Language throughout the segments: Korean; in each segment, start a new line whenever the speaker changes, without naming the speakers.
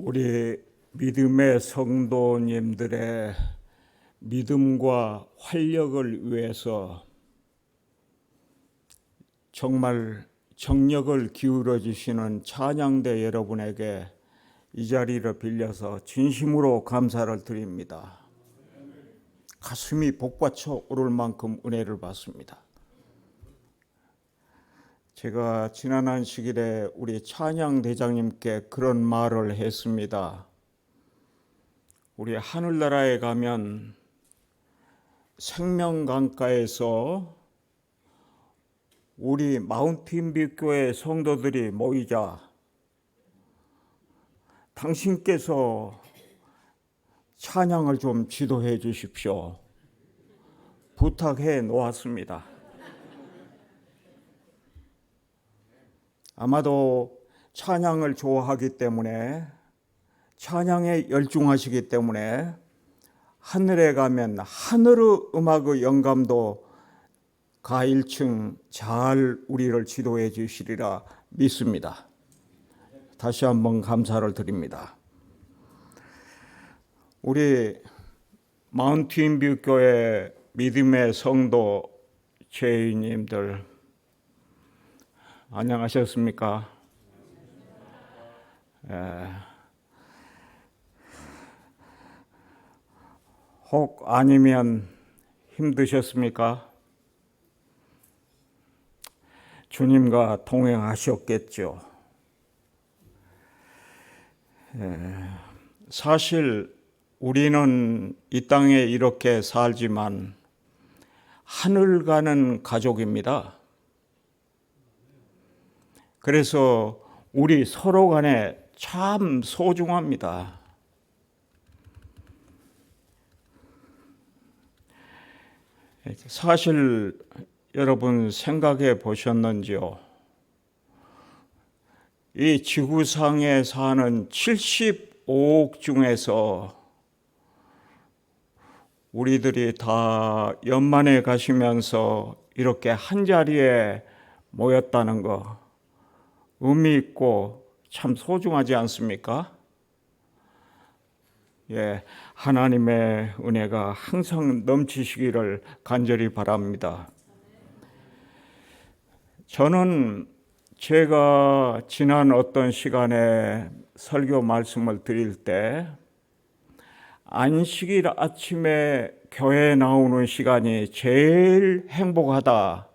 우리 믿음의 성도님들의 믿음과 활력을 위해서 정말 정력을 기울여 주시는 찬양대 여러분에게 이 자리를 빌려서 진심으로 감사를 드립니다. 가슴이 복받쳐 오를 만큼 은혜를 받습니다. 제가 지난 안식일에 우리 찬양대장님께 그런 말을 했습니다. 우리 하늘나라에 가면 생명강가에서 우리 마운틴뷰 교회 성도들이 모이자 당신께서 찬양을 좀 지도해 주십시오. 부탁해 놓았습니다. 아마도 찬양을 좋아하기 때문에, 찬양에 열중하시기 때문에 하늘에 가면 하늘의 음악의 영감도 가일층 잘 우리를 지도해 주시리라 믿습니다. 다시 한번 감사를 드립니다. 우리 마운틴뷰 교회 믿음의 성도 제이님들 안녕하셨습니까? 혹 아니면 힘드셨습니까? 주님과 동행하셨겠죠. 사실 우리는 이 땅에 이렇게 살지만 하늘 가는 가족입니다. 그래서 우리 서로 간에 참 소중합니다. 사실 여러분 생각해 보셨는지요? 이 지구상에 사는 75억 중에서 우리들이 다 연만에 가시면서 이렇게 한자리에 모였다는 거 의미 있고 참 소중하지 않습니까? 하나님의 은혜가 항상 넘치시기를 간절히 바랍니다. 저는 제가 지난 어떤 시간에 설교 말씀을 드릴 때 안식일 아침에 교회에 나오는 시간이 제일 행복하다,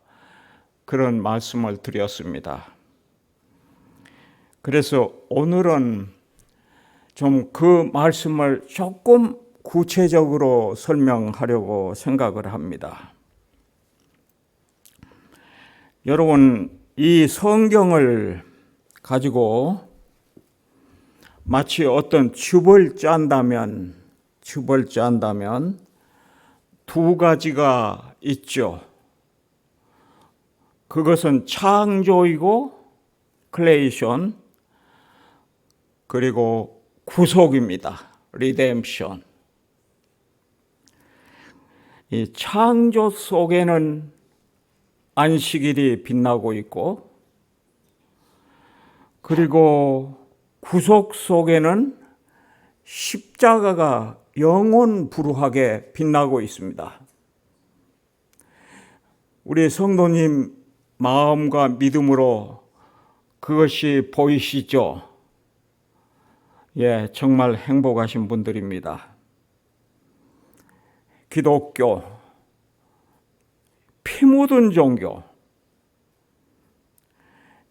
그런 말씀을 드렸습니다. 그래서 오늘은 좀 그 말씀을 조금 구체적으로 설명하려고 생각을 합니다. 여러분, 이 성경을 가지고 마치 어떤 줍을 짠다면 두 가지가 있죠. 그것은 창조이고 크리에이션, 그리고 구속입니다. 리뎀션. 이 창조 속에는 안식일이 빛나고 있고, 그리고 구속 속에는 십자가가 영원부루하게 빛나고 있습니다. 우리 성도님 마음과 믿음으로 그것이 보이시죠? 정말 행복하신 분들입니다. 기독교, 피 묻은 종교,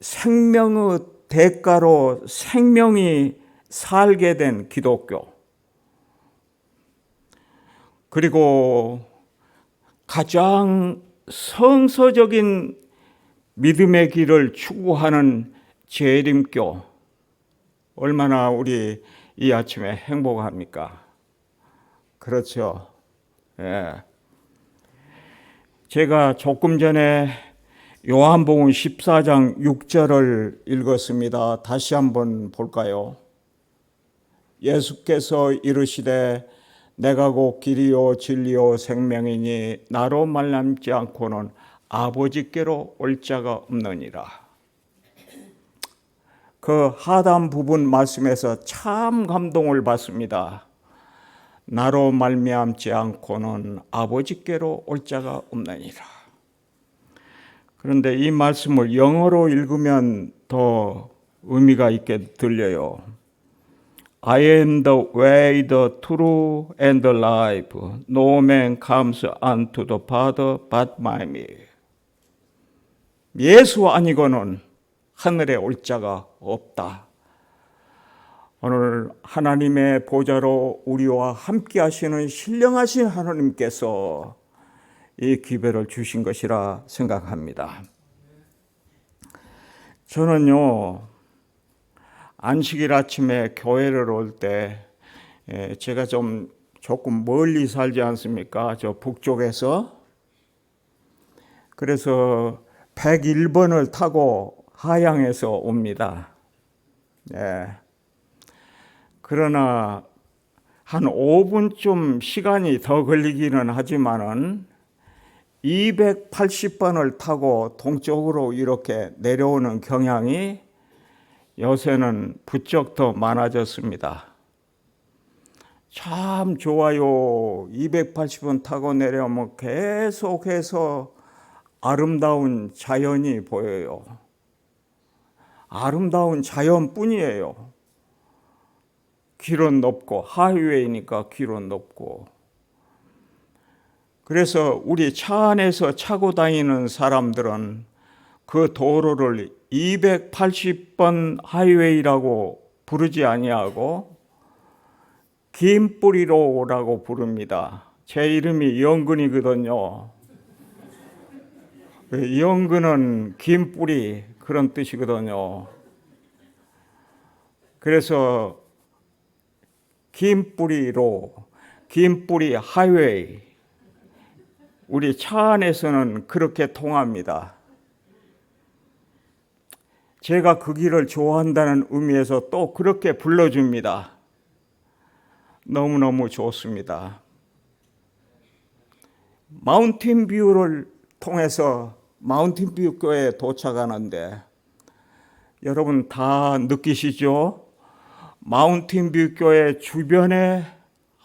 생명의 대가로 생명이 살게 된 기독교, 그리고 가장 성서적인 믿음의 길을 추구하는 재림교, 얼마나 우리 이 아침에 행복합니까? 그렇죠. 제가 조금 전에 요한복음 14장 6절을 읽었습니다. 다시 한번 볼까요? 예수께서 이르시되 내가 곧 길이요 진리요 생명이니 나로 말미암지 않고는 아버지께로 올 자가 없느니라. 그 하단 부분 말씀에서 참 감동을 받습니다. 나로 말미암지 않고는 아버지께로 올 자가 없느니라. 그런데 이 말씀을 영어로 읽으면 더 의미가 있게 들려요. I am the way, the truth, and the life. No man comes unto the Father but by me. 예수 아니고는 하늘에 올 자가 없다. 오늘 하나님의 보좌로 우리와 함께 하시는 신령하신 하나님께서 이 기회를 주신 것이라 생각합니다. 저는요, 안식일 아침에 교회를 올 때 제가 조금 멀리 살지 않습니까? 저 북쪽에서. 그래서 101번을 타고 하양에서 옵니다. 그러나 한 5분쯤 시간이 더 걸리기는 하지만은 280번을 타고 동쪽으로 이렇게 내려오는 경향이 요새는 부쩍 더 많아졌습니다. 참 좋아요. 280번 타고 내려오면 계속해서 아름다운 자연이 보여요. 아름다운 자연뿐이에요. 길은 높고, 하이웨이니까 길은 높고. 그래서 우리 차 안에서 차고 다니는 사람들은 그 도로를 280번 하이웨이라고 부르지 아니하고 김뿌리로라고 부릅니다. 제 이름이 영근이거든요. 영근은 김뿌리 그런 뜻이거든요. 그래서 김뿌리로, 김뿌리 하이웨이, 우리 차 안에서는 그렇게 통합니다. 제가 그 길을 좋아한다는 의미에서 또 그렇게 불러줍니다. 너무너무 좋습니다. 마운틴뷰를 통해서 마운틴뷰 교회에 도착하는데 여러분 다 느끼시죠? 마운틴뷰 교회 주변에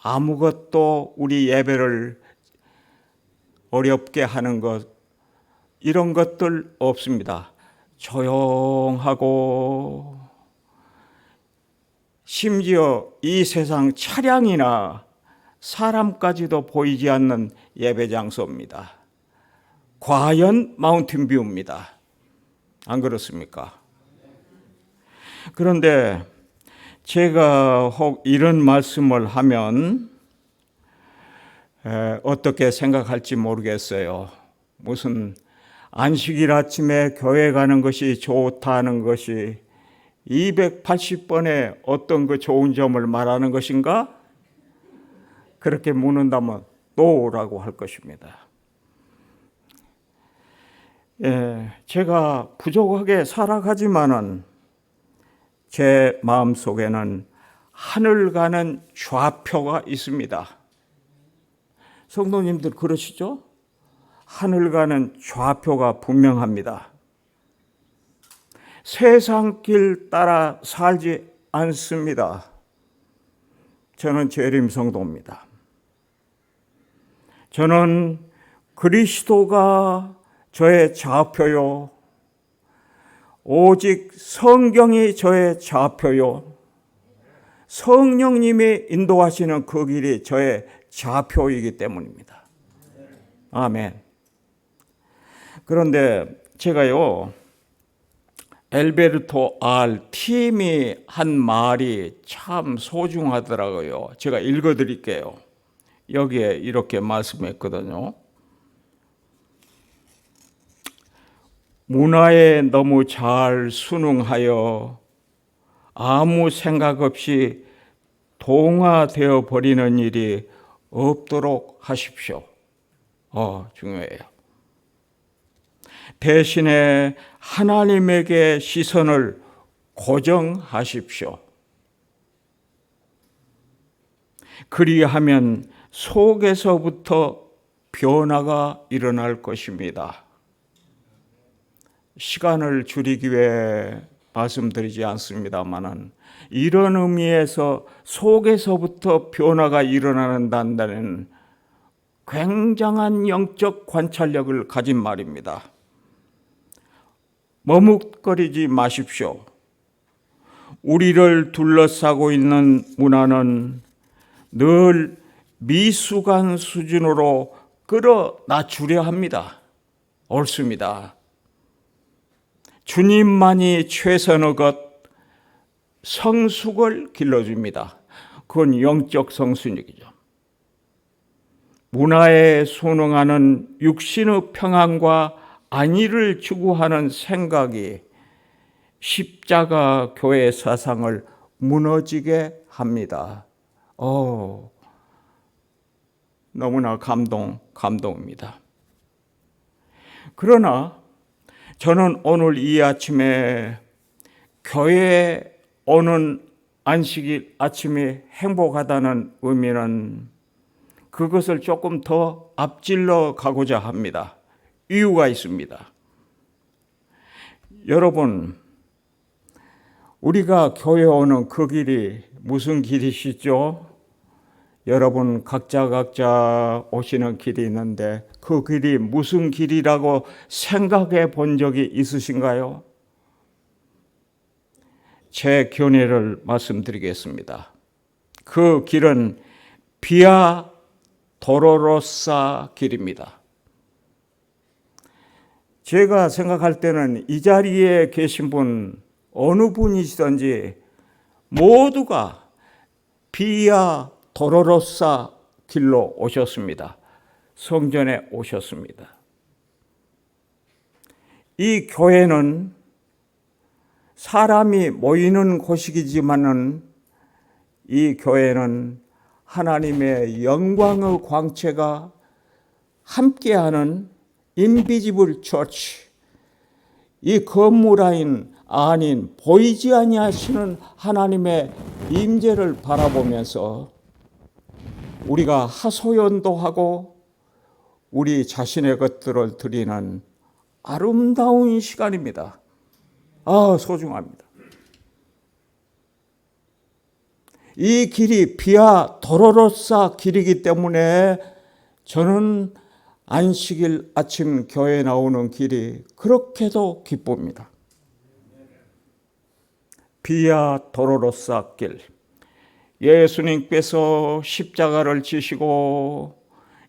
아무것도 우리 예배를 어렵게 하는 것, 이런 것들 없습니다. 조용하고 심지어 이 세상 차량이나 사람까지도 보이지 않는 예배 장소입니다. 과연 마운틴뷰입니다. 안 그렇습니까? 그런데 제가 혹 이런 말씀을 하면 어떻게 생각할지 모르겠어요. 무슨 안식일 아침에 교회 가는 것이 좋다는 것이 280번의 어떤 그 좋은 점을 말하는 것인가? 그렇게 묻는다면 노라고 할 것입니다. 제가 부족하게 살아가지만은 제 마음속에는 하늘 가는 좌표가 있습니다. 성도님들 그러시죠? 하늘 가는 좌표가 분명합니다. 세상 길 따라 살지 않습니다. 저는 재림 성도입니다. 저는 그리스도가 저의 좌표요. 오직 성경이 저의 좌표요. 성령님이 인도하시는 그 길이 저의 좌표이기 때문입니다. 아멘. 그런데 제가요, 엘베르토 R. 팀이 한 말이 참 소중하더라고요. 제가 읽어드릴게요. 여기에 이렇게 말씀했거든요. 문화에 너무 잘 순응하여 아무 생각 없이 동화되어 버리는 일이 없도록 하십시오. 중요해요. 대신에 하나님에게 시선을 고정하십시오. 그리하면 속에서부터 변화가 일어날 것입니다. 시간을 줄이기 위해 말씀드리지 않습니다만은 이런 의미에서 속에서부터 변화가 일어난다는 굉장한 영적 관찰력을 가진 말입니다. 머뭇거리지 마십시오. 우리를 둘러싸고 있는 문화는 늘 미숙한 수준으로 끌어낮추려 합니다. 옳습니다. 주님만이 최선의 것, 성숙을 길러줍니다. 그건 영적 성숙이죠. 문화에 순응하는 육신의 평안과 안위를 추구하는 생각이 십자가 교회 사상을 무너지게 합니다. 너무나 감동입니다. 그러나 저는 오늘 이 아침에 교회에 오는 안식일 아침이 행복하다는 의미는 그것을 조금 더 앞질러 가고자 합니다. 이유가 있습니다. 여러분, 우리가 교회에 오는 그 길이 무슨 길이시죠? 여러분 각자 오시는 길이 있는데 그 길이 무슨 길이라고 생각해 본 적이 있으신가요? 제 견해를 말씀드리겠습니다. 그 길은 비아 도로로사 길입니다. 제가 생각할 때는 이 자리에 계신 분 어느 분이시든지 모두가 비아 도로로사 길로 오셨습니다. 성전에 오셨습니다. 이 교회는 사람이 모이는 곳이지만은 이 교회는 하나님의 영광의 광채가 함께하는 인비지블 처치, 이 건물 아닌 보이지 아니하시는 하나님의 임재를 바라보면서 우리가 하소연도 하고 우리 자신의 것들을 드리는 아름다운 시간입니다. 소중합니다. 이 길이 비아 도로로사 길이기 때문에 저는 안식일 아침 교회에 나오는 길이 그렇게도 기쁩니다. 비아 도로로사 길. 예수님께서 십자가를 지시고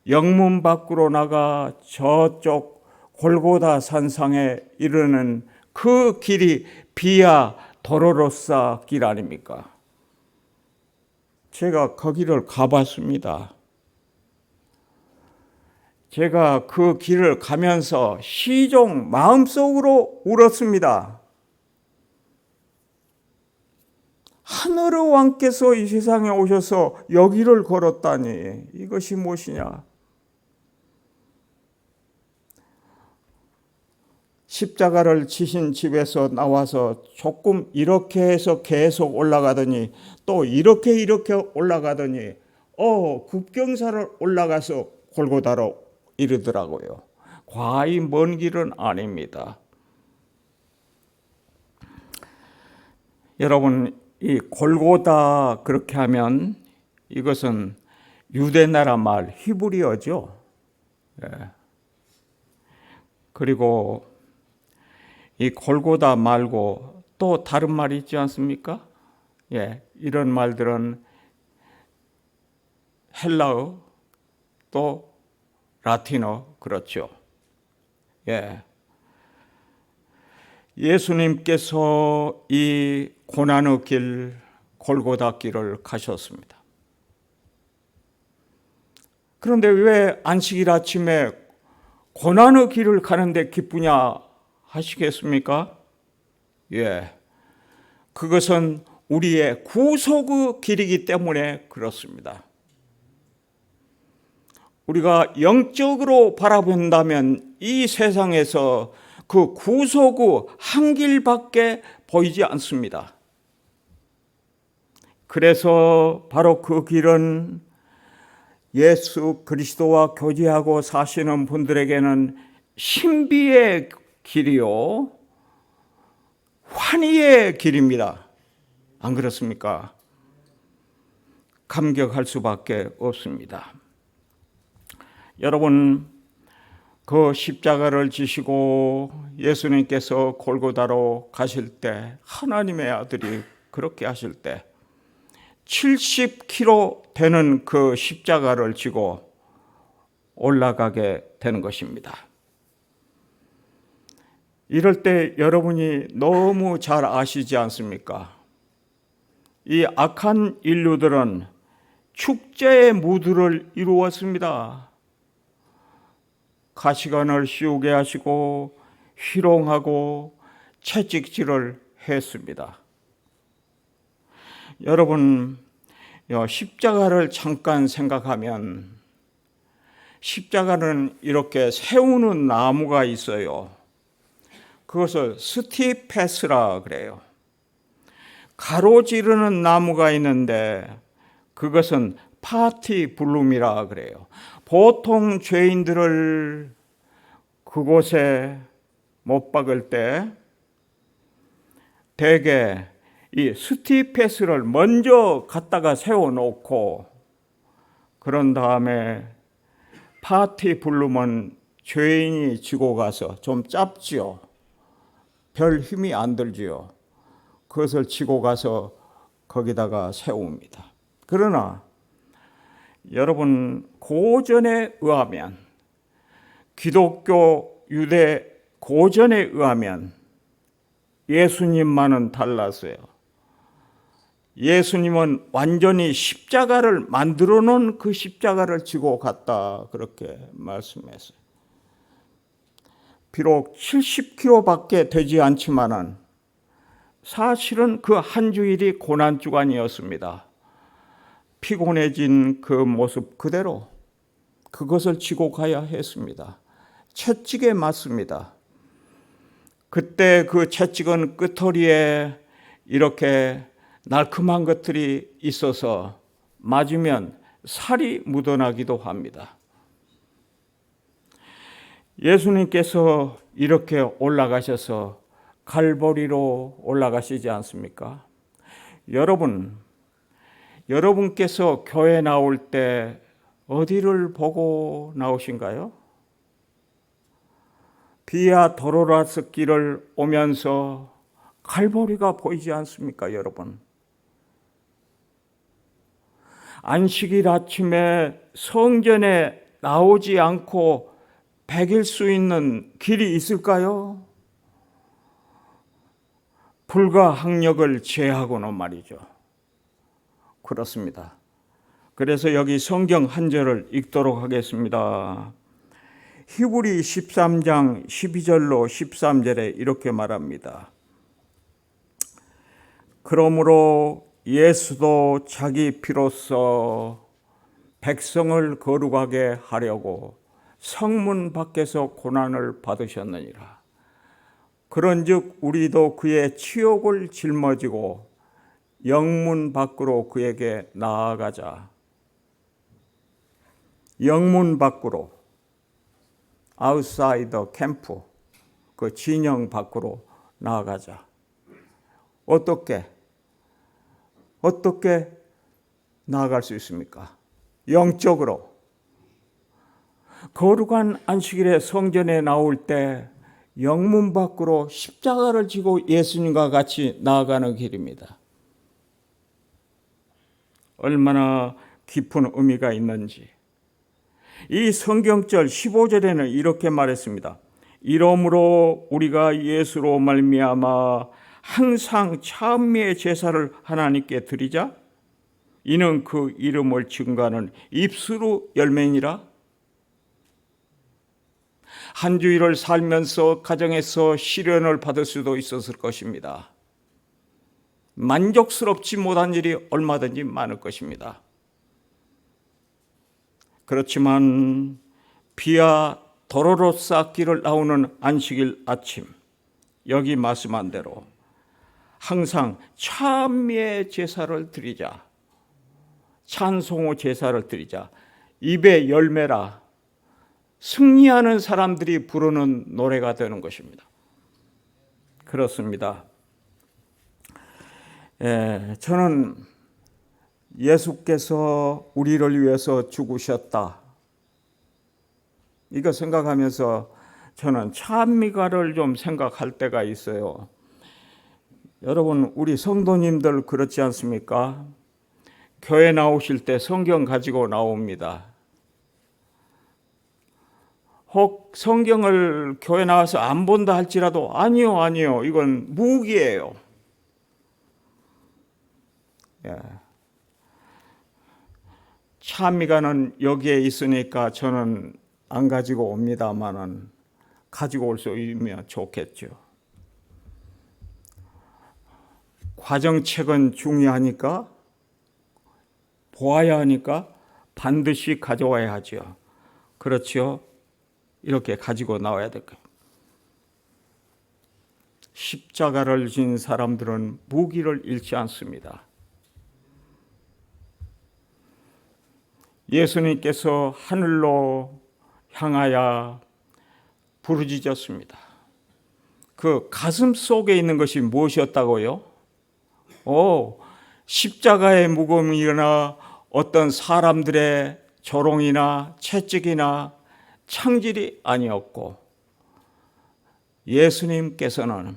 영문 밖으로 나가 저쪽 골고다 산상에 이르는 그 길이 비아 도로로사 길 아닙니까? 제가 거기를 가봤습니다. 제가 그 길을 가면서 시종 마음속으로 울었습니다. 하늘의 왕께서 이 세상에 오셔서 여기를 걸었다니 이것이 무엇이냐? 십자가를 지신 집에서 나와서 조금 이렇게 해서 계속 올라가더니 또 이렇게 올라가더니 국경사를 올라가서 골고다로 이르더라고요. 과히 먼 길은 아닙니다. 여러분, 이 골고다 그렇게 하면 이것은 유대나라 말 히브리어죠. 그리고 이 골고다 말고 또 다른 말이 있지 않습니까? 이런 말들은 헬라어 또 라틴어 그렇죠. 예수님께서 이 고난의 길 골고다 길을 가셨습니다. 그런데 왜 안식일 아침에 고난의 길을 가는데 기쁘냐 하시겠습니까? 그것은 우리의 구속의 길이기 때문에 그렇습니다. 우리가 영적으로 바라본다면 이 세상에서 그 구속의 한 길밖에 보이지 않습니다. 그래서 바로 그 길은 예수 그리스도와 교제하고 사시는 분들에게는 신비의 길이요, 환희의 길입니다. 안 그렇습니까? 감격할 수밖에 없습니다. 여러분, 그 십자가를 지시고 예수님께서 골고다로 가실 때, 하나님의 아들이 그렇게 하실 때 70kg 되는 그 십자가를 지고 올라가게 되는 것입니다. 이럴 때 여러분이 너무 잘 아시지 않습니까? 이 악한 인류들은 축제의 무드를 이루었습니다. 가시관을 씌우게 하시고 희롱하고 채찍질을 했습니다. 여러분, 십자가를 잠깐 생각하면 십자가는 이렇게 세우는 나무가 있어요. 그것을 스티페스라 그래요. 가로지르는 나무가 있는데 그것은 파티블룸이라 그래요. 보통 죄인들을 그곳에 못 박을 때 대개 이 스티페스를 먼저 갖다가 세워놓고 그런 다음에 파티블룸은 죄인이 지고 가서 좀 짧지요. 별 힘이 안 들지요. 그것을 지고 가서 거기다가 세웁니다. 그러나 여러분, 고전에 의하면, 기독교 유대 고전에 의하면 예수님만은 달랐어요. 예수님은 완전히 십자가를 만들어 놓은 그 십자가를 지고 갔다, 그렇게 말씀했어요. 비록 70kg밖에 되지 않지만은 사실은 그 한 주일이 고난주간이었습니다. 피곤해진 그 모습 그대로 그것을 지고 가야 했습니다. 채찍에 맞습니다. 그때 그 채찍은 끄터리에 이렇게 날카로운 것들이 있어서 맞으면 살이 묻어나기도 합니다. 예수님께서 이렇게 올라가셔서 갈보리로 올라가시지 않습니까? 여러분께서 교회 나올 때 어디를 보고 나오신가요? 비아 도로라스 길을 오면서 갈보리가 보이지 않습니까, 여러분? 안식일 아침에 성전에 나오지 않고 배길 수 있는 길이 있을까요? 불가항력을 제하고는 말이죠. 그렇습니다. 그래서 여기 성경 한 절을 읽도록 하겠습니다. 히브리 13장 12절로 13절에 이렇게 말합니다. 그러므로 예수도 자기 피로써 백성을 거룩하게 하려고 성문 밖에서 고난을 받으셨느니라. 그런즉 우리도 그의 치욕을 짊어지고 영문 밖으로 그에게 나아가자. 영문 밖으로, outside the camp, 그 진영 밖으로 나아가자. 어떻게 나아갈 수 있습니까? 영적으로. 거룩한 안식일에 성전에 나올 때 영문 밖으로 십자가를 지고 예수님과 같이 나아가는 길입니다. 얼마나 깊은 의미가 있는지. 이 성경절 15절에는 이렇게 말했습니다. 이러므로 우리가 예수로 말미암아 항상 찬미의 제사를 하나님께 드리자. 이는 그 이름을 증거하는 입술의 열매니라. 한 주일을 살면서 가정에서 시련을 받을 수도 있었을 것입니다. 만족스럽지 못한 일이 얼마든지 많을 것입니다. 그렇지만 비아 도로로사 길을 나오는 안식일 아침, 여기 말씀한 대로 항상 찬미의 제사를 드리자. 찬송의 제사를 드리자. 입의 열매라. 승리하는 사람들이 부르는 노래가 되는 것입니다. 그렇습니다. 저는 예수께서 우리를 위해서 죽으셨다, 이거 생각하면서 저는 찬미가를 좀 생각할 때가 있어요. 여러분, 우리 성도님들 그렇지 않습니까? 교회 나오실 때 성경 가지고 나옵니다. 혹 성경을 교회 나와서 안 본다 할지라도 아니요, 이건 무기예요. 찬미가는 여기에 있으니까 저는 안 가지고 옵니다만은 가지고 올 수 있으면 좋겠죠. 과정책은 중요하니까, 보아야 하니까 반드시 가져와야 하죠. 그렇죠? 이렇게 가지고 나와야 될 거예요. 십자가를 진 사람들은 무기를 잃지 않습니다. 예수님께서 하늘로 향하여 부르짖었습니다. 그 가슴 속에 있는 것이 무엇이었다고요? 십자가의 무거움이나 어떤 사람들의 조롱이나 채찍이나 창질이 아니었고, 예수님께서는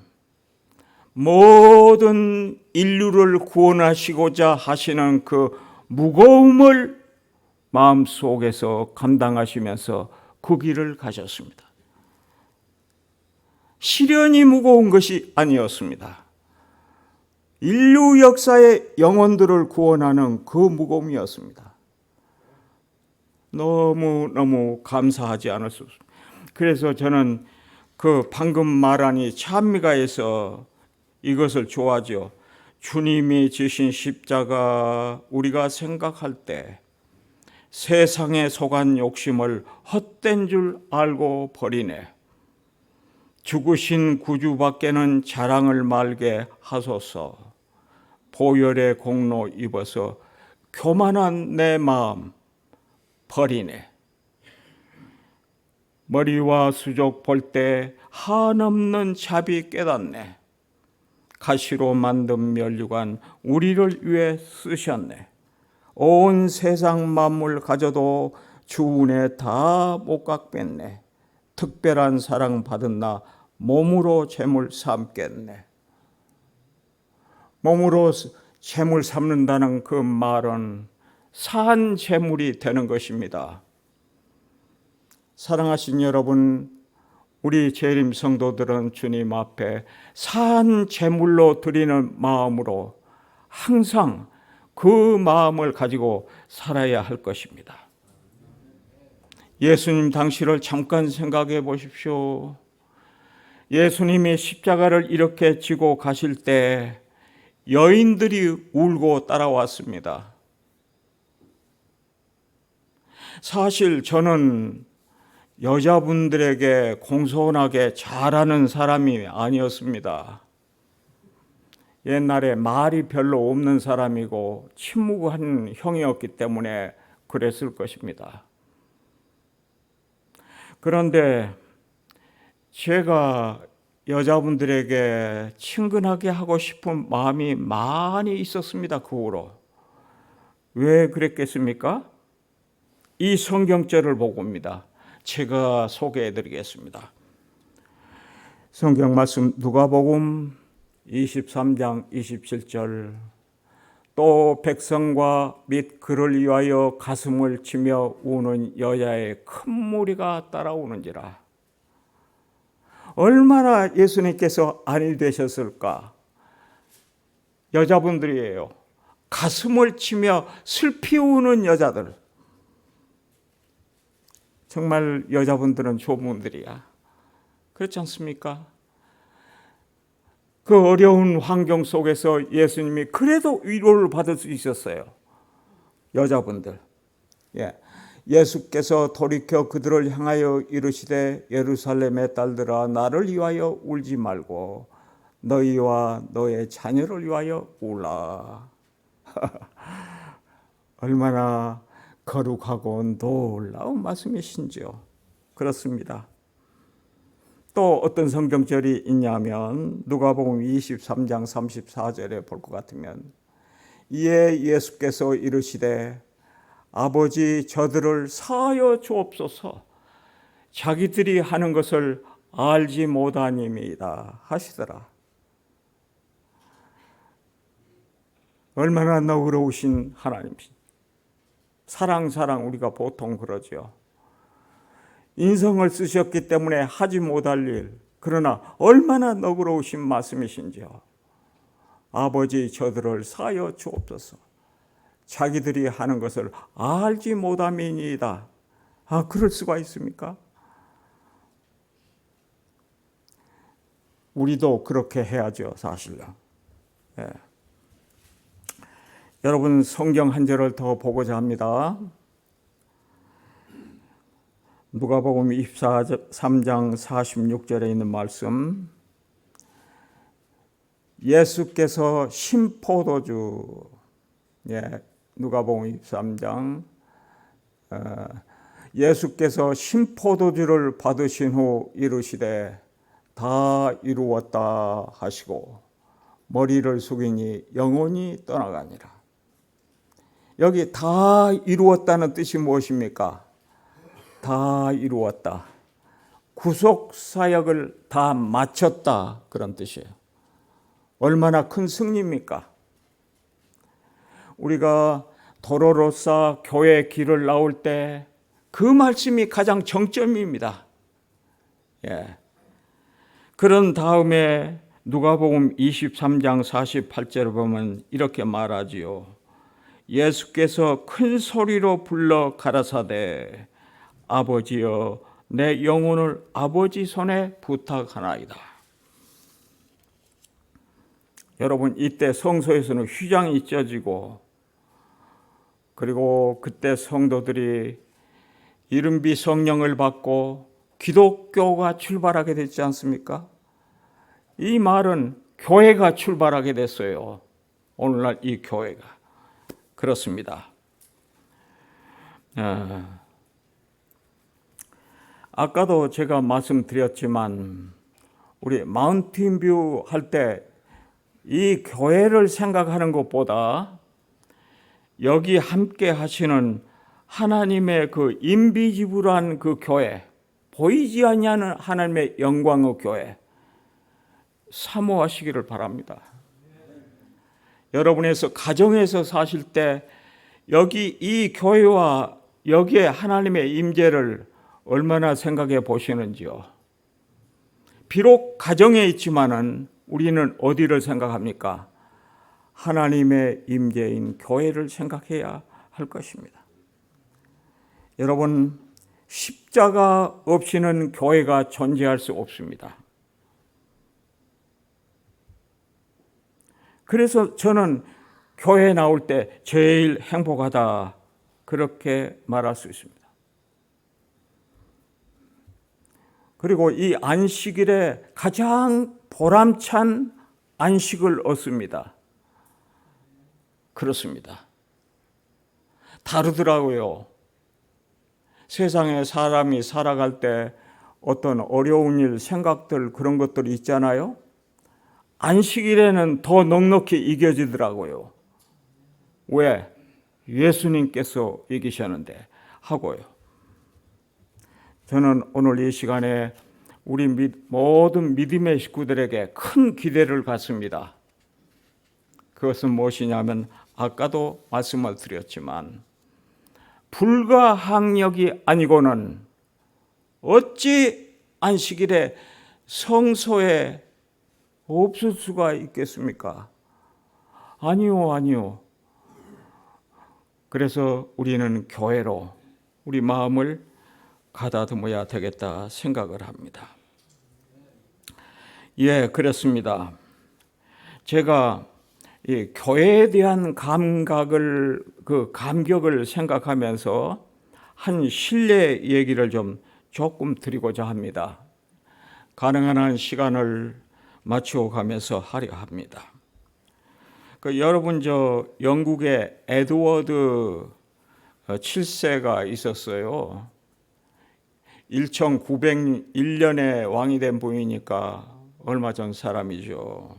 모든 인류를 구원하시고자 하시는 그 무거움을 마음속에서 감당하시면서 그 길을 가셨습니다. 시련이 무거운 것이 아니었습니다. 인류 역사의 영혼들을 구원하는 그 무거움이었습니다. 너무 감사하지 않을 수 없습니다. 그래서 저는 그 방금 말한 이 찬미가에서 이것을 좋아하죠. 주님이 지신 십자가 우리가 생각할 때 세상에 속한 욕심을 헛된 줄 알고 버리네. 죽으신 구주밖에는 자랑을 말게 하소서. 보혈의 공로 입어서 교만한 내 마음 버리네. 머리와 수족 볼 때 한없는 자비 깨닫네. 가시로 만든 면류관 우리를 위해 쓰셨네. 온 세상 만물 가져도 주 은혜 다 못 갚겠네. 특별한 사랑 받은 나 몸으로 재물 삼겠네. 몸으로 재물 삼는다는 그 말은 산 재물이 되는 것입니다. 사랑하신 여러분, 우리 재림 성도들은 주님 앞에 산 재물로 드리는 마음으로 항상 그 마음을 가지고 살아야 할 것입니다. 예수님 당시를 잠깐 생각해 보십시오. 예수님이 십자가를 이렇게 지고 가실 때 여인들이 울고 따라왔습니다. 사실 저는 여자분들에게 공손하게 잘하는 사람이 아니었습니다. 옛날에 말이 별로 없는 사람이고 침묵한 형이었기 때문에 그랬을 것입니다. 그런데 제가 여자분들에게 친근하게 하고 싶은 마음이 많이 있었습니다. 그 후로. 왜 그랬겠습니까? 이 성경절을 보고입니다. 제가 소개해 드리겠습니다. 성경 말씀 누가복음 23장 27절. 또 백성과 및 그를 위하여 가슴을 치며 우는 여자의 큰 무리가 따라오는지라. 얼마나 예수님께서 안이 되셨을까? 여자분들이에요. 가슴을 치며 슬피 우는 여자들. 정말 여자분들은 좋은 분들이야. 그렇지 않습니까? 그 어려운 환경 속에서 예수님이 그래도 위로를 받을 수 있었어요. 여자분들. 예수께서 돌이켜 그들을 향하여 이르시되 예루살렘의 딸들아 나를 위하여 울지 말고 너희와 너의 자녀를 위하여 울라. 얼마나 거룩하고 놀라운 말씀이신지요. 그렇습니다. 또 어떤 성경절이 있냐면 누가복음 23장 34절에 볼 것 같으면 이에 예수께서 이르시되 아버지 저들을 사하여 주옵소서 자기들이 하는 것을 알지 못하님이다 하시더라. 얼마나 너그러우신 하나님이신 사랑 우리가 보통 그러죠. 인성을 쓰셨기 때문에 하지 못할 일, 그러나 얼마나 너그러우신 말씀이신지요. 아버지 저들을 사하여 주옵소서 자기들이 하는 것을 알지 못함이니이다. 그럴 수가 있습니까? 우리도 그렇게 해야죠, 사실은. 예. 여러분 성경 한 절을 더 보고자 합니다. 누가복음 23장 46절에 있는 말씀. 예수께서 신포도주, 누가복음 23장 예수께서 신포도주를 받으신 후 이르시되 다 이루었다 하시고 머리를 숙이니 영혼이 떠나가니라. 여기 다 이루었다는 뜻이 무엇입니까? 다 이루었다. 구속 사역을 다 마쳤다, 그런 뜻이에요. 얼마나 큰 승리입니까? 우리가 도로로서 교회 길을 나올 때 그 말씀이 가장 정점입니다. 그런 다음에 누가복음 23장 48절을 보면 이렇게 말하지요. 예수께서 큰 소리로 불러 가라사대 아버지여 내 영혼을 아버지 손에 부탁하나이다. 여러분 이때 성소에서는 휘장이 쪄지고 그리고 그때 성도들이 이른비 성령을 받고 기독교가 출발하게 됐지 않습니까? 이 말은 교회가 출발하게 됐어요. 오늘날 이 교회가. 그렇습니다. 아까도 제가 말씀드렸지만 우리 마운틴뷰 할 때 이 교회를 생각하는 것보다 여기 함께 하시는 하나님의 그 인비지블한 그 교회, 보이지 아니하는 하나님의 영광의 교회 사모하시기를 바랍니다. 여러분에서 가정에서 사실 때 여기 이 교회와 여기에 하나님의 임재를 얼마나 생각해 보시는지요. 비록 가정에 있지만은 우리는 어디를 생각합니까? 하나님의 임재인 교회를 생각해야 할 것입니다. 여러분, 십자가 없이는 교회가 존재할 수 없습니다. 그래서 저는 교회에 나올 때 제일 행복하다 그렇게 말할 수 있습니다. 그리고 이 안식일에 가장 보람찬 안식을 얻습니다. 그렇습니다. 다르더라고요. 세상에 사람이 살아갈 때 어떤 어려운 일, 생각들 그런 것들이 있잖아요. 안식일에는 더 넉넉히 이겨지더라고요. 왜? 예수님께서 이기셨는데 하고요. 저는 오늘 이 시간에 우리 모든 믿음의 식구들에게 큰 기대를 갖습니다. 그것은 무엇이냐면 아까도 말씀을 드렸지만 불가항력이 아니고는 어찌 안식일에 성소에 없을 수가 있겠습니까? 아니요. 그래서 우리는 교회로 우리 마음을 가다듬어야 되겠다 생각을 합니다. 그렇습니다. 제가 이 교회에 대한 감격을 생각하면서 한 신뢰 얘기를 조금 드리고자 합니다. 가능한 한 시간을 맞추어 가면서 하려 합니다. 여러분 영국에 에드워드 7세가 있었어요. 1901년에 왕이 된 분이니까 얼마 전 사람이죠.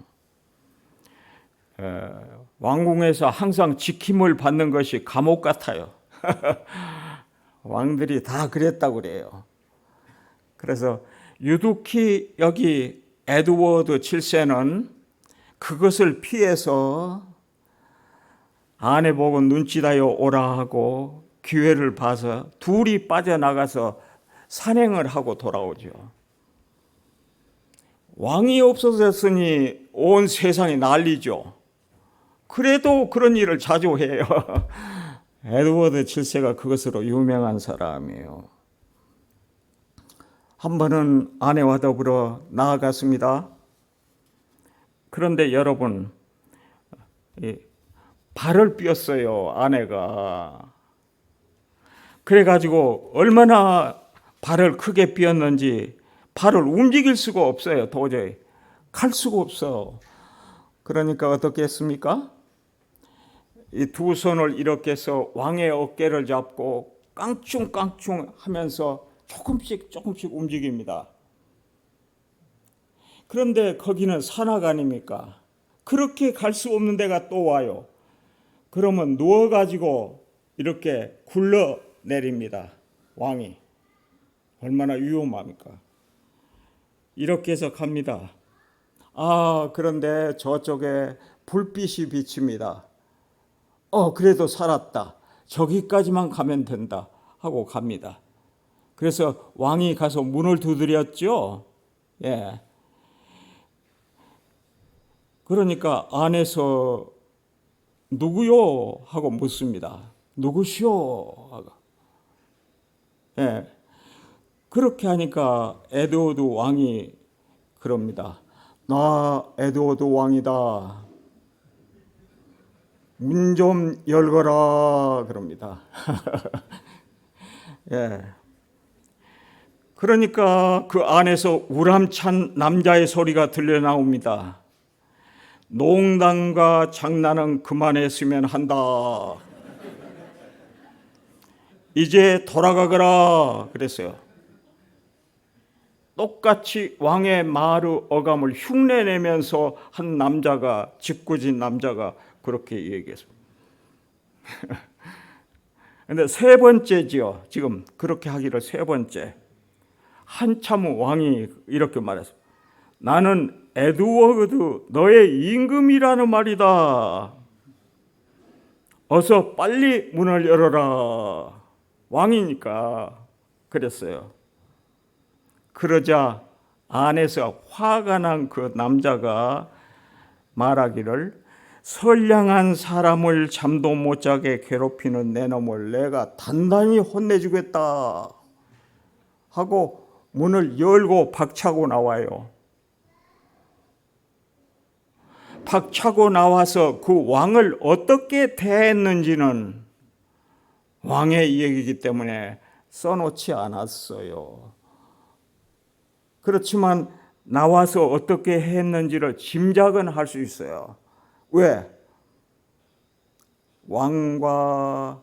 왕궁에서 항상 지킴을 받는 것이 감옥 같아요. 왕들이 다 그랬다고 그래요. 그래서 유독히 여기 에드워드 7세는 그것을 피해서 아내 보고 눈치다요 오라 하고 기회를 봐서 둘이 빠져나가서 산행을 하고 돌아오죠. 왕이 없어졌으니 온 세상이 난리죠. 그래도 그런 일을 자주 해요. 에드워드 7세가 그것으로 유명한 사람이에요. 한 번은 아내와 더불어 나아갔습니다. 그런데 여러분, 발을 삐었어요, 아내가. 그래가지고 얼마나 발을 크게 삐었는지 발을 움직일 수가 없어요. 도저히 갈 수가 없어. 그러니까 어떻게 했습니까? 이 두 손을 이렇게 해서 왕의 어깨를 잡고 깡충깡충 하면서 조금씩 움직입니다. 그런데 거기는 산악 아닙니까? 그렇게 갈 수 없는 데가 또 와요. 그러면 누워가지고 이렇게 굴러 내립니다. 왕이. 얼마나 위험합니까? 이렇게 해서 갑니다. 그런데 저쪽에 불빛이 비칩니다. 그래도 살았다. 저기까지만 가면 된다 하고 갑니다. 그래서 왕이 가서 문을 두드렸죠. 예. 그러니까 안에서 누구요? 하고 묻습니다. 누구시오? 하고. 예. 그렇게 하니까 에드워드 왕이 그럽니다. 나 에드워드 왕이다. 문 좀 열거라 그럽니다. 예. 그러니까 그 안에서 우람찬 남자의 소리가 들려 나옵니다. 농담과 장난은 그만했으면 한다. 이제 돌아가거라 그랬어요. 똑같이 왕의 말의 어감을 흉내내면서 한 남자가, 짓궂은 남자가 그렇게 얘기했습니다. 근데 세 번째지요. 지금 그렇게 하기를 세 번째. 한참 왕이 이렇게 말했습니다. 나는 에드워드 너의 임금이라는 말이다. 어서 빨리 문을 열어라. 왕이니까 그랬어요. 그러자 안에서 화가 난 그 남자가 말하기를 선량한 사람을 잠도 못 자게 괴롭히는 내 놈을 내가 단단히 혼내주겠다 하고 문을 열고 박차고 나와요. 박차고 나와서 그 왕을 어떻게 대했는지는 왕의 얘기이기 때문에 써놓지 않았어요. 그렇지만 나와서 어떻게 했는지를 짐작은 할 수 있어요. 왜? 왕과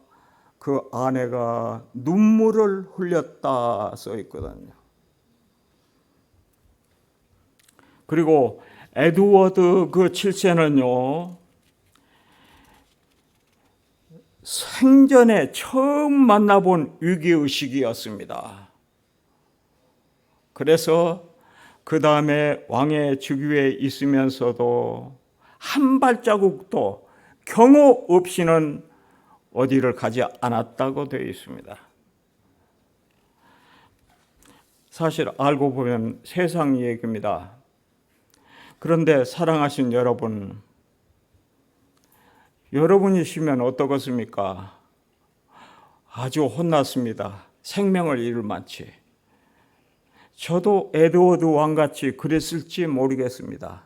그 아내가 눈물을 흘렸다 써 있거든요. 그리고 에드워드 그 7세는요, 생전에 처음 만나본 위기의식이었습니다. 그래서 그 다음에 왕의 즉위에 있으면서도 한 발자국도 경호 없이는 어디를 가지 않았다고 되어 있습니다. 사실 알고 보면 세상 얘기입니다. 그런데 사랑하신 여러분, 여러분이시면 어떠겠습니까? 아주 혼났습니다. 생명을 잃을 만치. 저도 에드워드 왕같이 그랬을지 모르겠습니다.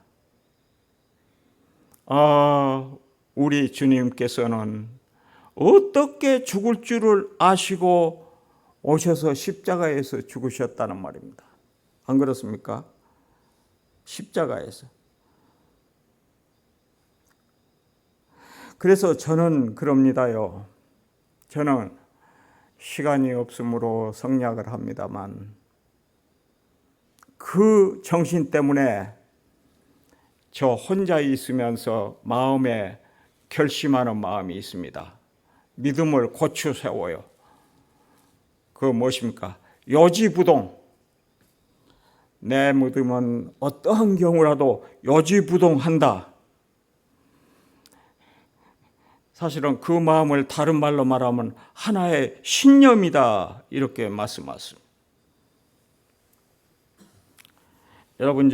우리 주님께서는 어떻게 죽을 줄을 아시고 오셔서 십자가에서 죽으셨다는 말입니다. 안 그렇습니까? 십자가에서. 그래서 저는 그럽니다요. 저는 시간이 없으므로 성략을 합니다만 그 정신 때문에 저 혼자 있으면서 마음에 결심하는 마음이 있습니다. 믿음을 고추 세워요. 그 무엇입니까? 요지부동. 내 믿음은 어떠한 경우라도 요지부동한다. 사실은 그 마음을 다른 말로 말하면 하나의 신념이다, 이렇게 말씀하십니다. 여러분,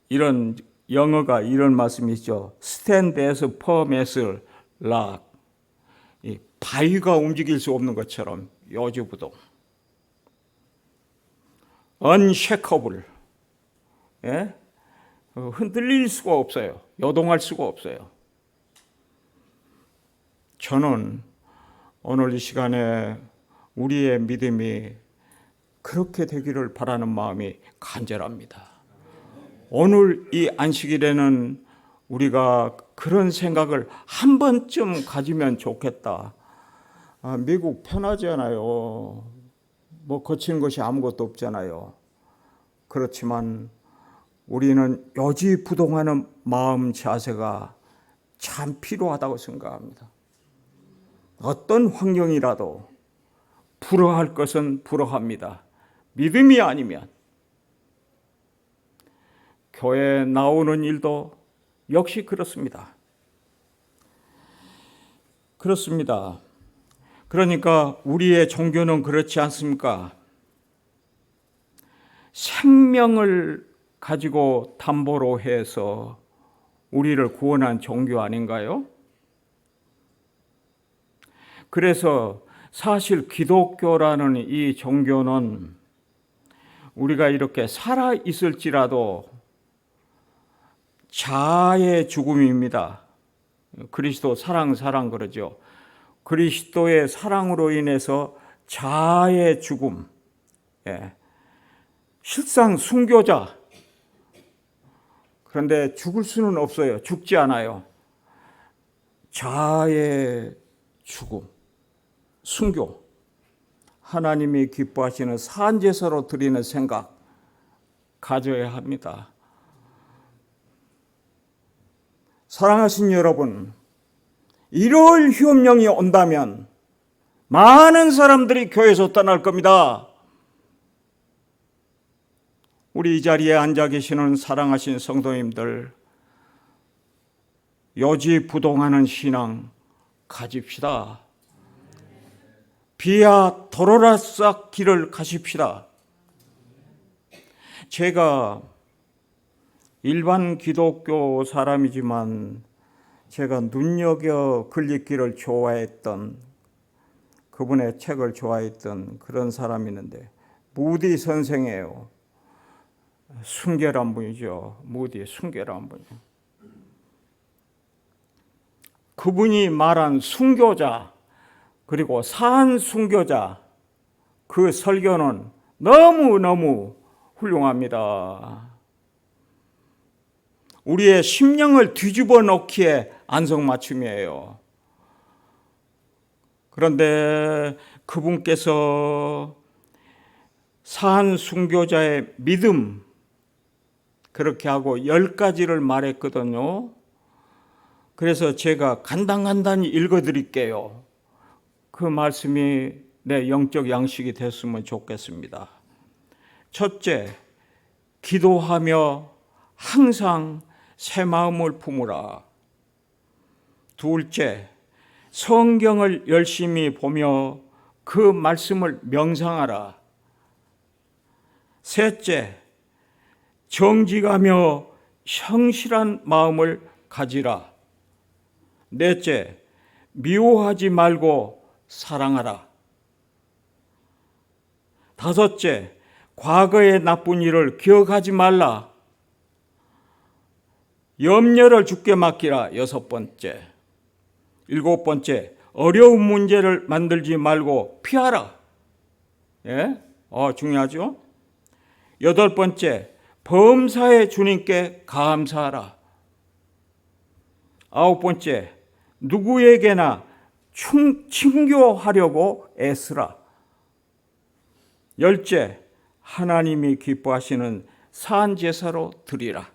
이런 영어가 이런 말씀이 있죠. Stand as firm as rock. 이 바위가 움직일 수 없는 것처럼 요지부동. Unshakable. 예? 흔들릴 수가 없어요. 요동할 수가 없어요. 저는 오늘 이 시간에 우리의 믿음이 그렇게 되기를 바라는 마음이 간절합니다. 오늘 이 안식일에는 우리가 그런 생각을 한 번쯤 가지면 좋겠다. 미국 편하잖아요. 뭐 거치는 것이 아무것도 없잖아요. 그렇지만 우리는 요지부동하는 마음 자세가 참 필요하다고 생각합니다. 어떤 환경이라도 불허할 것은 불허합니다. 믿음이 아니면. 교회에 나오는 일도 역시 그렇습니다. 그렇습니다. 그러니까 우리의 종교는 그렇지 않습니까? 생명을 가지고 담보로 해서 우리를 구원한 종교 아닌가요? 그래서 사실 기독교라는 이 종교는 우리가 이렇게 살아 있을지라도 자아의 죽음입니다. 그리스도 사랑 그러죠. 그리스도의 사랑으로 인해서 자아의 죽음. 예. 실상 순교자. 그런데 죽을 수는 없어요. 죽지 않아요. 자아의 죽음. 순교. 하나님이 기뻐하시는 산제사로 드리는 생각 가져야 합니다. 사랑하신 여러분, 이럴 흉령이 온다면 많은 사람들이 교회에서 떠날 겁니다. 우리 이 자리에 앉아 계시는 사랑하신 성도님들, 요지부동하는 신앙 가집시다. 비아 도로라싹 길을 가십시다. 제가 일반 기독교 사람이지만 제가 눈여겨 글읽기를 좋아했던, 그분의 책을 좋아했던 그런 사람이 있는데 무디 선생이에요. 순결한 분이죠. 무디 순결한 분이요. 그분이 말한 순교자 그리고 산 순교자, 그 설교는 너무너무 훌륭합니다. 우리의 심령을 뒤집어 놓기에 안성맞춤이에요. 그런데 그분께서 산 순교자의 믿음, 그렇게 하고 10가지를 말했거든요. 그래서 제가 간단히 읽어드릴게요. 그 말씀이 내 영적 양식이 됐으면 좋겠습니다. 첫째, 기도하며 항상 새 마음을 품으라. 둘째, 성경을 열심히 보며 그 말씀을 명상하라. 셋째, 정직하며 성실한 마음을 가지라. 넷째, 미워하지 말고 사랑하라. 다섯째, 과거의 나쁜 일을 기억하지 말라. 염려를 주께 맡기라. 여섯 번째. 일곱 번째, 어려운 문제를 만들지 말고 피하라. 예? 중요하죠? 여덟 번째, 범사의 주님께 감사하라. 아홉 번째, 누구에게나 친교하려고 애쓰라. 열째, 하나님이 기뻐하시는 산제사로 드리라.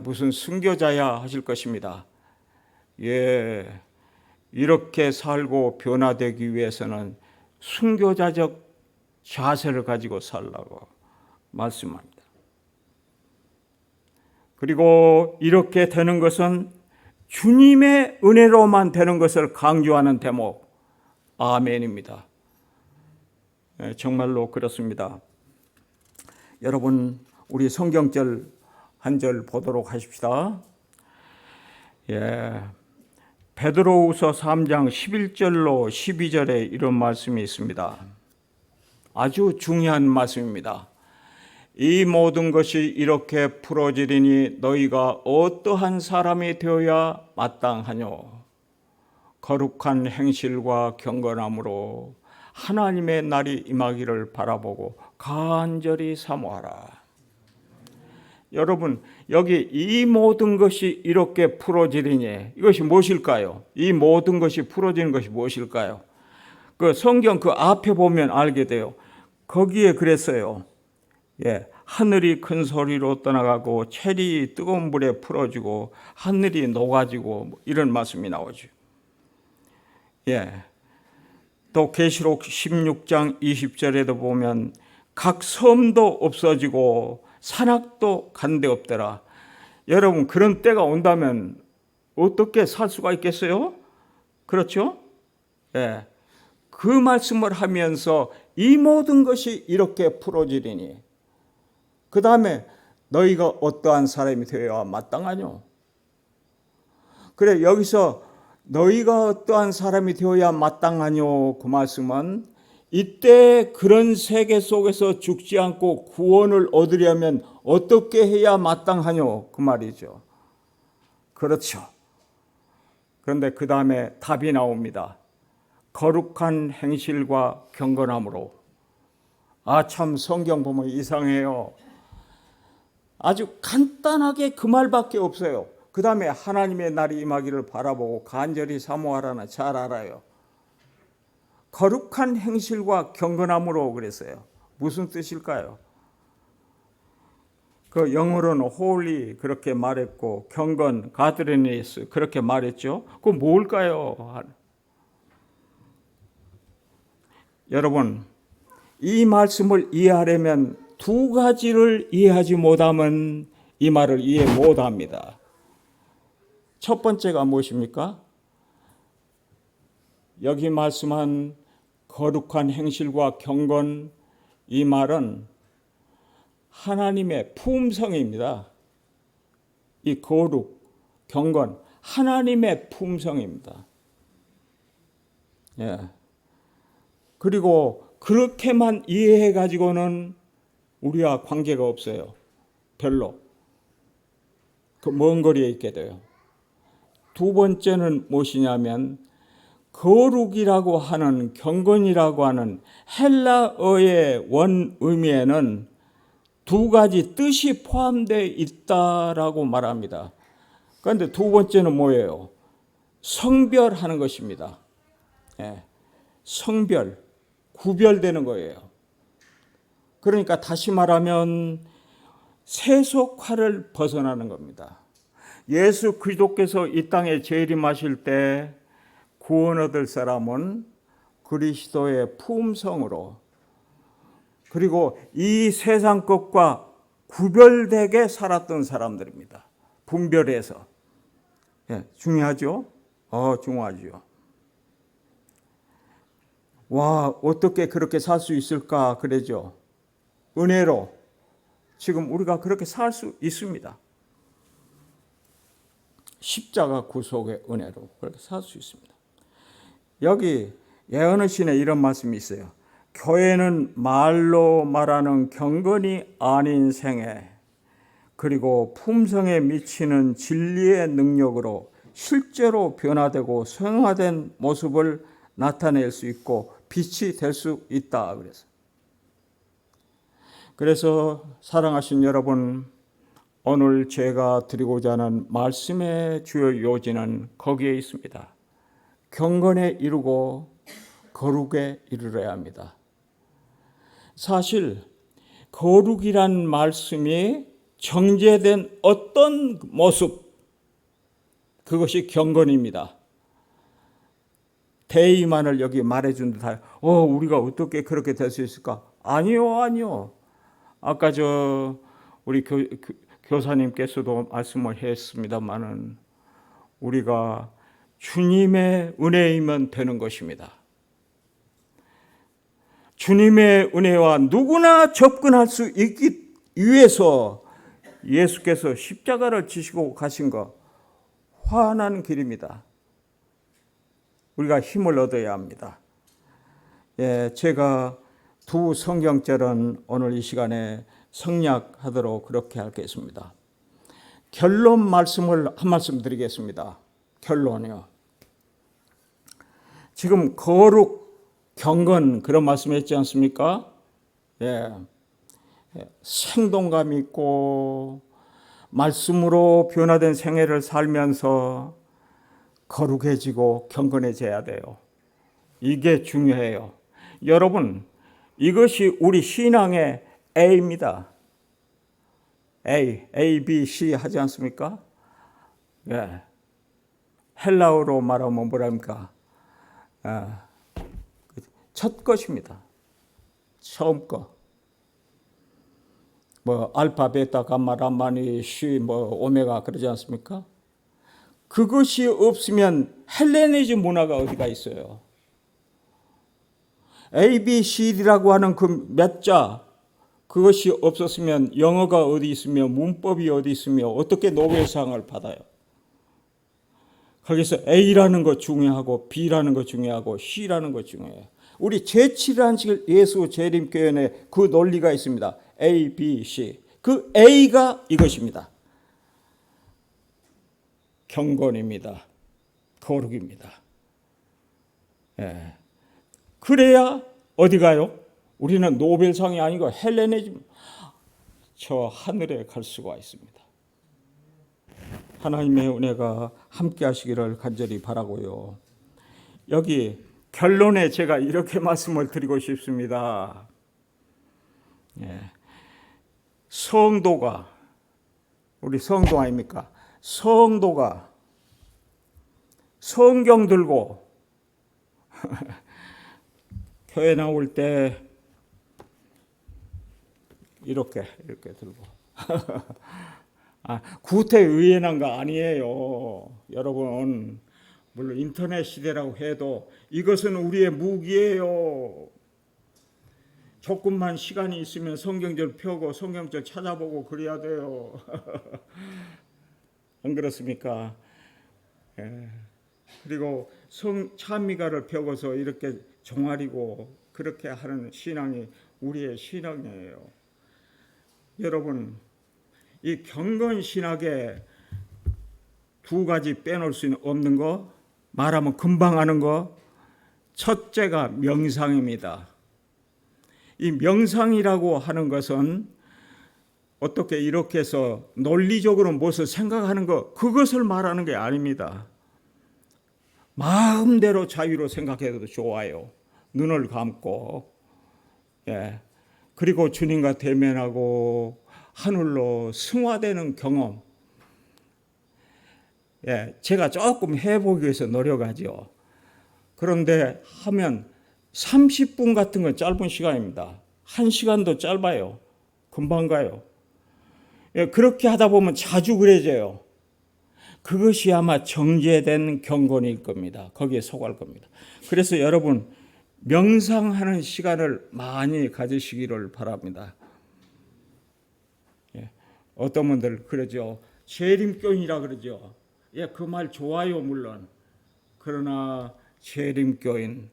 무슨 순교자야 하실 것입니다. 예, 이렇게 살고 변화되기 위해서는 순교자적 자세를 가지고 살라고 말씀합니다. 그리고 이렇게 되는 것은 주님의 은혜로만 되는 것을 강조하는 대목, 아멘입니다. 정말로 그렇습니다. 여러분, 우리 성경절 한 절 보도록 하십시다. 베드로후서 3장 11절로 12절에 이런 말씀이 있습니다. 아주 중요한 말씀입니다. 이 모든 것이 이렇게 풀어지리니 너희가 어떠한 사람이 되어야 마땅하뇨. 거룩한 행실과 경건함으로 하나님의 날이 임하기를 바라보고 간절히 사모하라. 여러분, 여기 이 모든 것이 이렇게 풀어지리니 이것이 무엇일까요? 이 모든 것이 풀어지는 것이 무엇일까요? 그 성경 그 앞에 보면 알게 돼요. 거기에 그랬어요. 하늘이 큰 소리로 떠나가고 체리 뜨거운 불에 풀어지고 하늘이 녹아지고 이런 말씀이 나오죠. 또 계시록 16장 20절에도 보면 각 섬도 없어지고 산악도 간데 없더라. 여러분, 그런 때가 온다면 어떻게 살 수가 있겠어요? 그렇죠? 그 말씀을 하면서 이 모든 것이 이렇게 풀어지리니 그 다음에 너희가 어떠한 사람이 되어야 마땅하뇨. 그래, 여기서 너희가 어떠한 사람이 되어야 마땅하뇨, 그 말씀은 이때 그런 세계 속에서 죽지 않고 구원을 얻으려면 어떻게 해야 마땅하뇨, 그 말이죠. 그렇죠. 그런데 그 다음에 답이 나옵니다. 거룩한 행실과 경건함으로. 참 성경 보면 이상해요. 아주 간단하게 그 말밖에 없어요. 그 다음에 하나님의 날이 임하기를 바라보고 간절히 사모하라는 잘 알아요. 거룩한 행실과 경건함으로 그랬어요. 무슨 뜻일까요? 그 영어로는 holy 그렇게 말했고 경건, godliness 그렇게 말했죠. 그 뭘까요? 여러분, 이 말씀을 이해하려면 두 가지를 이해하지 못하면 이 말을 이해 못합니다. 첫 번째가 무엇입니까? 여기 말씀한 거룩한 행실과 경건, 이 말은 하나님의 품성입니다. 이 거룩, 경건, 하나님의 품성입니다. 그리고 그렇게만 이해해 가지고는 우리와 관계가 없어요. 별로. 그 먼 거리에 있게 돼요. 두 번째는 무엇이냐면 거룩이라고 하는, 경건이라고 하는 헬라어의 원 의미에는 두 가지 뜻이 포함되어 있다라고 말합니다. 그런데 두 번째는 뭐예요? 성별하는 것입니다. 성별, 구별되는 거예요. 그러니까 다시 말하면 세속화를 벗어나는 겁니다. 예수 그리스도께서 이 땅에 재림하실 때 구원 얻을 사람은 그리스도의 품성으로, 그리고 이 세상 것과 구별되게 살았던 사람들입니다. 분별해서. 중요하죠? 중요하죠. 와, 어떻게 그렇게 살 수 있을까 그러죠. 은혜로 지금 우리가 그렇게 살 수 있습니다. 십자가 구속의 은혜로 그렇게 살 수 있습니다. 여기 예언의 신에 이런 말씀이 있어요. 교회는 말로 말하는 경건이 아닌 생애, 그리고 품성에 미치는 진리의 능력으로 실제로 변화되고 성화된 모습을 나타낼 수 있고 빛이 될 수 있다. 그래서 사랑하신 여러분, 오늘 제가 드리고자 하는 말씀의 주요 요지는 거기에 있습니다. 경건에 이르고 거룩에 이르러야 합니다. 사실 거룩이란 말씀이 정제된 어떤 모습, 그것이 경건입니다. 대의만을 여기 말해준 듯 우리가 어떻게 그렇게 될 수 있을까? 아니요. 아까 우리 교사님께서도 말씀을 했습니다마는 우리가 주님의 은혜이면 되는 것입니다. 주님의 은혜와 누구나 접근할 수 있기 위해서 예수께서 십자가를 지시고 가신 것, 환한 길입니다. 우리가 힘을 얻어야 합니다. 제가 두 성경절은 오늘 이 시간에 성략하도록 그렇게 하겠습니다. 결론 말씀을 한 말씀 드리겠습니다. 결론이요. 지금 거룩, 경건 그런 말씀했지 않습니까? 생동감 있고 말씀으로 변화된 생애를 살면서 거룩해지고 경건해져야 돼요. 이게 중요해요. 여러분, 이것이 우리 신앙의 A입니다. A, B, C 하지 않습니까? 헬라어로 말하면 뭐랍니까? 첫 것입니다. 처음 거. 알파, 베타, 감마, 람마니, 시, 오메가 그러지 않습니까? 그것이 없으면 헬레니즘 문화가 어디가 있어요? A, B, C라고 하는 그 몇 자, 그것이 없었으면 영어가 어디 있으며 문법이 어디 있으며 어떻게 노벨상을 받아요? 거기서 A라는 거 중요하고 B라는 거 중요하고 C라는 거 중요해요. 우리 제7안식 예수 재림교회에 그 논리가 있습니다. A, B, C. 그 A가 이것입니다. 경건입니다. 거룩입니다. 그래야 어디 가요? 우리는 노벨상이 아니고 헬레니즘, 저 하늘에 갈 수가 있습니다. 하나님의 은혜가 함께 하시기를 간절히 바라고요. 여기 결론에 제가 이렇게 말씀을 드리고 싶습니다. 성도가, 우리 성도 아닙니까? 성도가 성경 들고 교회 나올 때 이렇게 들고 구태의연한 거 아니에요. 여러분, 물론 인터넷 시대라고 해도 이것은 우리의 무기예요. 조금만 시간이 있으면 성경절 펴고 성경절 찾아보고 그래야 돼요. 안 그렇습니까? 그리고 찬미가를 펴고서 이렇게 종아리고 그렇게 하는 신앙이 우리의 신앙이에요. 여러분, 이 경건 신학에 두 가지 빼놓을 수 없는 거, 말하면 금방 하는 거, 첫째가 명상입니다. 이 명상이라고 하는 것은 어떻게 이렇게 해서 논리적으로 무엇을 생각하는 것, 그것을 말하는 게 아닙니다. 마음대로 자유로 생각해도 좋아요. 눈을 감고, 그리고 주님과 대면하고 하늘로 승화되는 경험. 제가 조금 해보기 위해서 노력하죠. 그런데 하면 30분 같은 건 짧은 시간입니다. 1시간도 짧아요. 금방 가요. 그렇게 하다 보면 자주 그래져요. 그것이 아마 정제된 경건일 겁니다. 거기에 속할 겁니다. 그래서 여러분, 명상하는 시간을 많이 가지시기를 바랍니다. 어떤 분들 그러죠. 재림교인이라 그러죠. 그 말 좋아요, 물론. 그러나 재림교인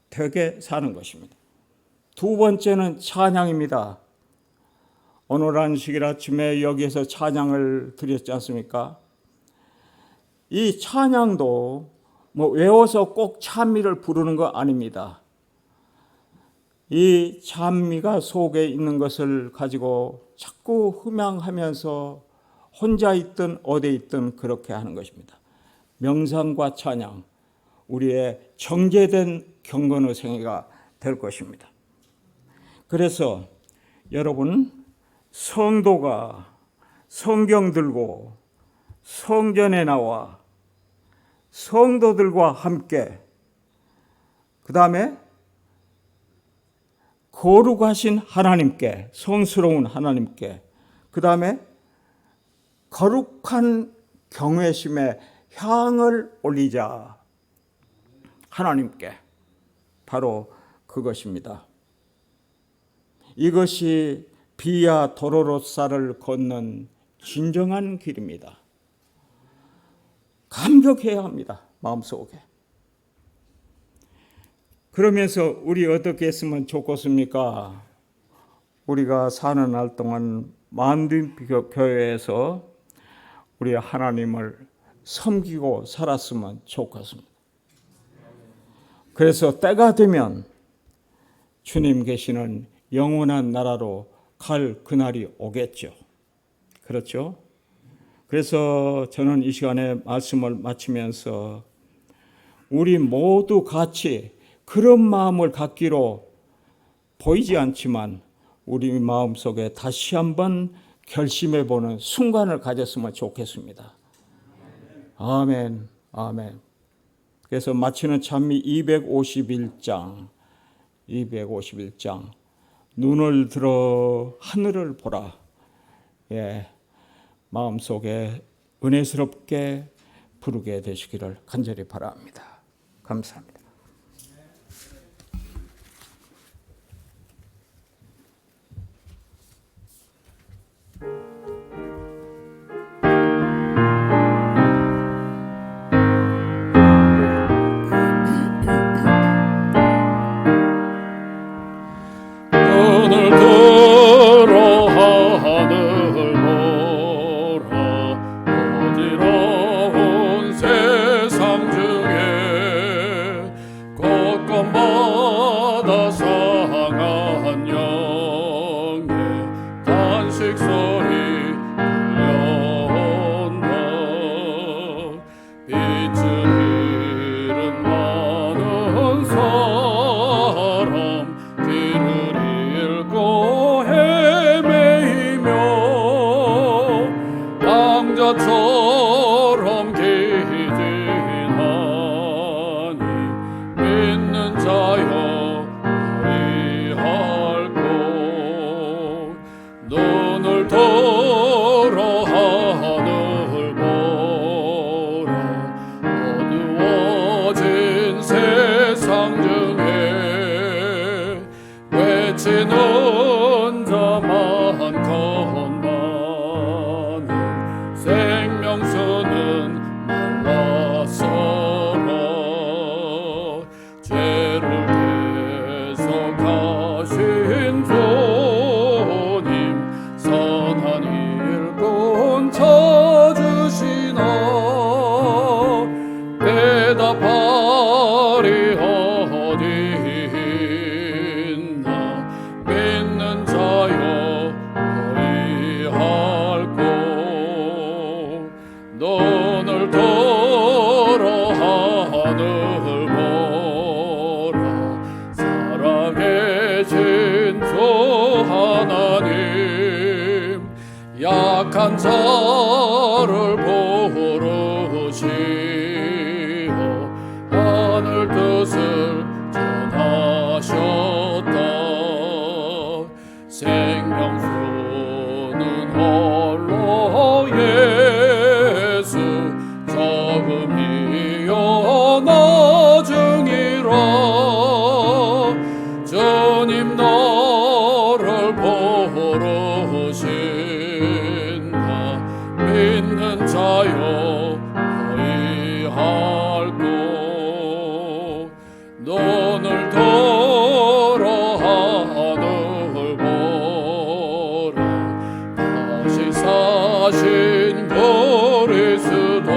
되게 사는 것입니다. 두 번째는 찬양입니다. 오늘 안식일 아침에 여기에서 찬양을 드렸지 않습니까? 이 찬양도 외워서 꼭 찬미를 부르는 거 아닙니다. 이 찬미가 속에 있는 것을 가지고 자꾸 흠양하면서 혼자 있든 어디 있든 그렇게 하는 것입니다. 명상과 찬양, 우리의 정제된 경건의 생애가 될 것입니다. 그래서 여러분, 성도가 성경 들고 성전에 나와 성도들과 함께, 그 다음에 거룩하신 하나님께, 성스러운 하나님께, 그 다음에 거룩한 경외심에 향을 올리자. 하나님께. 바로 그것입니다. 이것이 비아 도로로사를 걷는 진정한 길입니다. 감격해야 합니다, 마음속에. 그러면서 우리 어떻게 했으면 좋겠습니까? 우리가 사는 날 동안 만민교회에서 우리 하나님을 섬기고 살았으면 좋겠습니다. 그래서 때가 되면 주님 계시는 영원한 나라로 갈 그날이 오겠죠. 그렇죠? 그래서 저는 이 시간에 말씀을 마치면서 우리 모두 같이 그런 마음을 갖기로 보이지 않지만 우리 마음속에 다시 한번 결심해보는 순간을 가졌으면 좋겠습니다. 아멘, 아멘. 그래서 마치는 찬미 251장 눈을 들어 하늘을 보라. 예, 마음속에 은혜스럽게 부르게 되시기를 간절히 바랍니다. 감사합니다.
눈을 들어 하늘 보라. 어지러운 세상 중에 곳곳마다 상한 영의 탄식 소리 들려온다. 빛을 잃은 많은 사람, 길을 잃고 헤매이며 낭자처럼 기진하니 믿는 자여 어리할꼬. 눈을 들어 하늘 보라. 어두워진 세상 중에 외치는 자만 건너는 생명수는 말랐어라. 죄를 대속하신 주님, 선한 일꾼 찾으시나. 대답하리 어디 있나. 믿는 자여 어리할꼬. 눈을 들어 하늘 보라. 살아계신 주 하나님, 약한 자를 부르시어 하늘 뜻을 전하셨다. 생명수는 홀로 예수, 적음이여 나중이라. 주님 너를 부르신다. 믿는 자여 어리할꼬. 눈을 들어 하늘 보라. 다시 사신 그리스도,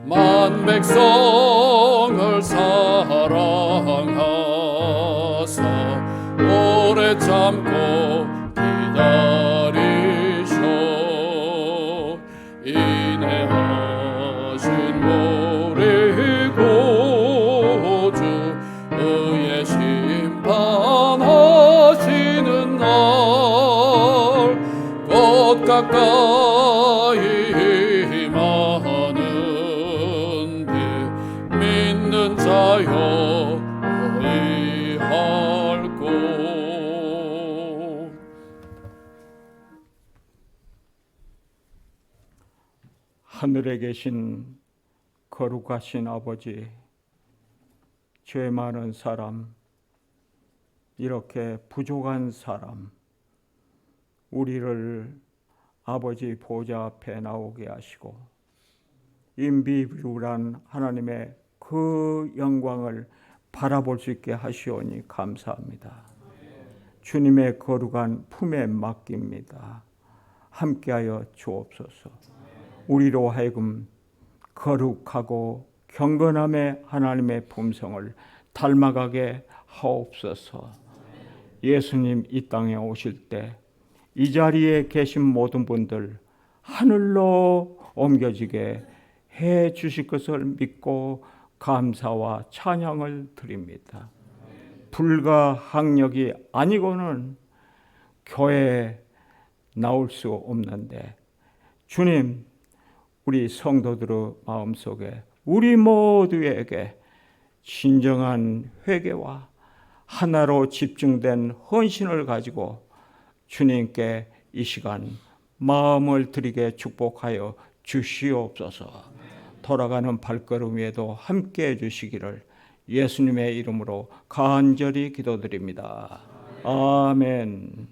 만 백성을 사랑하사 오래 참고 기다리셔. 인내하신 우리 가까이 많은데 믿는 자여 어이할꼬.
하늘에 계신 거룩하신 아버지, 죄 많은 사람, 이렇게 부족한 사람, 우리를 아버지 보좌 앞에 나오게 하시고 인비비울한 하나님의 그 영광을 바라볼 수 있게 하시오니 감사합니다. 주님의 거룩한 품에 맡깁니다. 함께하여 주옵소서. 우리로 하여금 거룩하고 경건함의 하나님의 품성을 닮아가게 하옵소서. 예수님 이 땅에 오실 때 이 자리에 계신 모든 분들 하늘로 옮겨지게 해 주실 것을 믿고 감사와 찬양을 드립니다. 불가항력이 아니고는 교회에 나올 수 없는데 주님, 우리 성도들의 마음속에 우리 모두에게 진정한 회개와 하나로 집중된 헌신을 가지고 주님께 이 시간 마음을 드리게 축복하여 주시옵소서. 돌아가는 발걸음 위에도 함께 해주시기를 예수님의 이름으로 간절히 기도드립니다. 아멘.